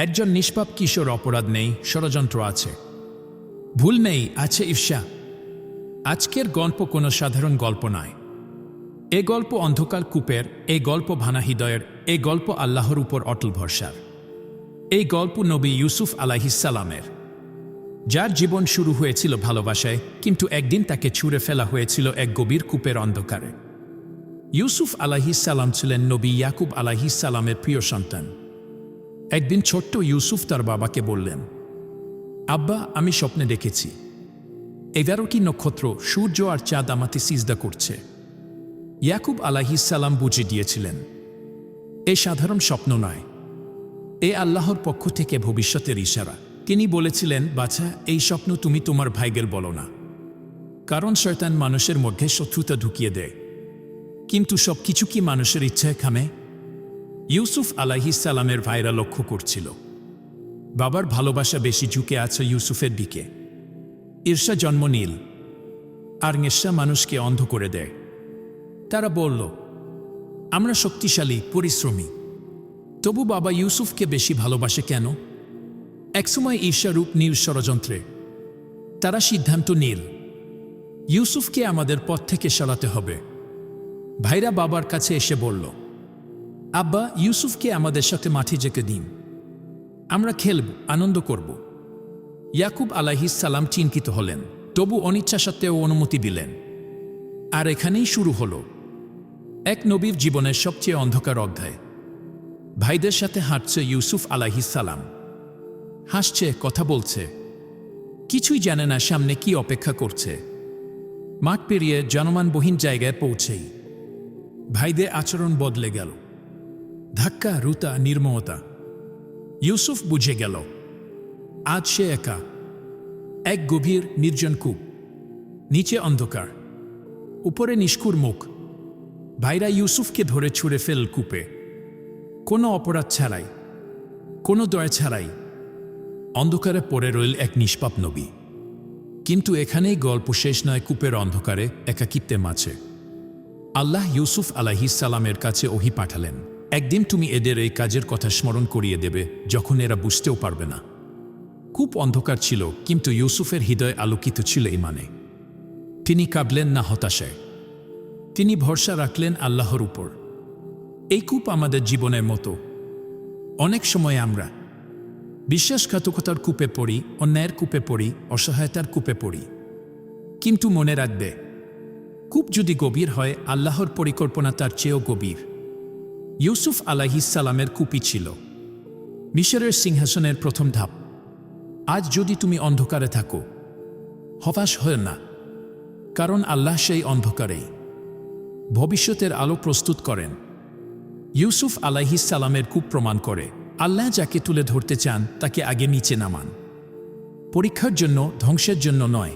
একজন নিষ্পাপ কিশোর, অপরাধ নেই, ষড়যন্ত্র আছে, ভুল নেই, আছে ঈর্ষা। আজকের গল্প কোনো সাধারণ গল্প নয়। এ গল্প অন্ধকার কূপের, এই গল্প ভাঙা হৃদয়ের, এই গল্প আল্লাহর উপর অটল ভরসার। এই গল্প নবী ইউসুফ আলাইহিসসালামের, যার জীবন শুরু হয়েছিল ভালোবাসায়, কিন্তু একদিন তাকে ছুঁড়ে ফেলা হয়েছিল এক গভীর কূপের অন্ধকারে। ইউসুফ আলাইহিসসালাম ছিলেন নবী ইয়াকুব আলাইহিসসালামের প্রিয় সন্তান। একদিন ছোট্ট ইউসুফ তার বাবাকে বললেন, আব্বা, আমি স্বপ্নে দেখেছি 11টি নক্ষত্র, সূর্য আর চাঁদ আমাকে সিজদা করছে। ইয়াকুব আলাইহিসসালাম বুঝে দিয়েছিলেন, এ সাধারণ স্বপ্ন নয়, এ আল্লাহর পক্ষ থেকে ভবিষ্যতের ইশারা। তিনি বলেছিলেন, বাছা, এই স্বপ্ন তুমি তোমার ভাইকে বলো না, কারণ শয়তান মানুষের মধ্যে শত্রুতা ঢুকিয়ে দেয়। কিন্তু সব কিছু কি মানুষের ইচ্ছায় খামে? ইউসুফ আলাইহিসসালামের ভাইরা লক্ষ্য করছিল, বাবার ভালোবাসা বেশি ঝুঁকে আছে ইউসুফের দিকে। ঈর্ষা জন্ম নীল, আর নেশা মানুষকে অন্ধ করে দেয়। তারা বলল, আমরা শক্তিশালী, পরিশ্রমী, তবু বাবা ইউসুফকে বেশি ভালোবাসে কেন? একসময় ঈর্ষারূপ নীল ষড়যন্ত্রে তারা সিদ্ধান্ত নিল, ইউসুফকে আমাদের পথ থেকে সরাতে হবে। ভাইরা বাবার কাছে এসে বলল, আব্বা, ইউসুফকে আমাদের সাথে মাঠে যেতে দিন, আমরা খেলব, আনন্দ করব। ইয়াকুব আলাইহিসসালাম চিন্তিত হলেন, তবু অনিচ্ছা সত্ত্বেও অনুমতি দিলেন। আর এখানেই শুরু হলো এক নবীর জীবনের সবচেয়ে অন্ধকার অধ্যায়। ভাইদের সাথে হাঁটছে ইউসুফ আলাইহিসসালাম, হাসছে, কথা বলছে, কিছুই জানে না সামনে কি অপেক্ষা করছে। মাঠ পেরিয়ে জনমানবহীন জায়গায় পৌঁছেই ভাইদের আচরণ বদলে গেল। ধাক্কা, রুতা, নির্মমতা। ইউসুফ বুঝে গেল, আজ সে একা। এক গভীর নির্জন কূপ, নিচে অন্ধকার, উপরে নিষ্ঠুর মুখ। ভাইরা ইউসুফকে ধরে ছুঁড়ে ফেল কূপে, কোনো অপরাধ ছাড়াই, কোনো দয়া ছাড়াই। অন্ধকারে পড়ে রইল এক নিষ্পাপ নবী। কিন্তু এখানেই গল্প শেষ নয়। কূপের অন্ধকারে, একাকিত্বে মাঝে আল্লাহ ইউসুফ আলাইহিসসালামের কাছে ওহী পাঠালেন, একদিন তুমি এদের এই কাজের কথা স্মরণ করিয়ে দেবে যখন এরা বুঝতেও পারবে না। কূপ অন্ধকার ছিল, কিন্তু ইউসুফের হৃদয় আলোকিত ছিল ঈমানে। তিনি কাঁদলেন না হতাশায়, তিনি ভরসা রাখলেন আল্লাহর উপর। এই কূপ আমাদের জীবনের মতো। অনেক সময় আমরা বিশ্বাসঘাতকতার কূপে পড়ি, অন্যায়ের কূপে পড়ি, অসহায়তার কূপে পড়ি। কিন্তু মনে রাখবে, কূপ যদি গভীর হয়, আল্লাহর পরিকল্পনা তার চেয়েও গভীর। ইউসুফ আলাইহিসসালামের কূপই ছিল মিশরের সিংহাসনের প্রথম ধাপ। আজ যদি তুমি অন্ধকারে থাকো, হতাশ হয় না, কারণ আল্লাহ সেই অন্ধকারেই ভবিষ্যতের আলো প্রস্তুত করেন। ইউসুফ আলাইহিসসালামের কূপ প্রমাণ করে, আল্লাহ যাকে তুলে ধরতে চান তাকে আগে নিচে নামান। পরীক্ষার জন্য, ধ্বংসের জন্য নয়।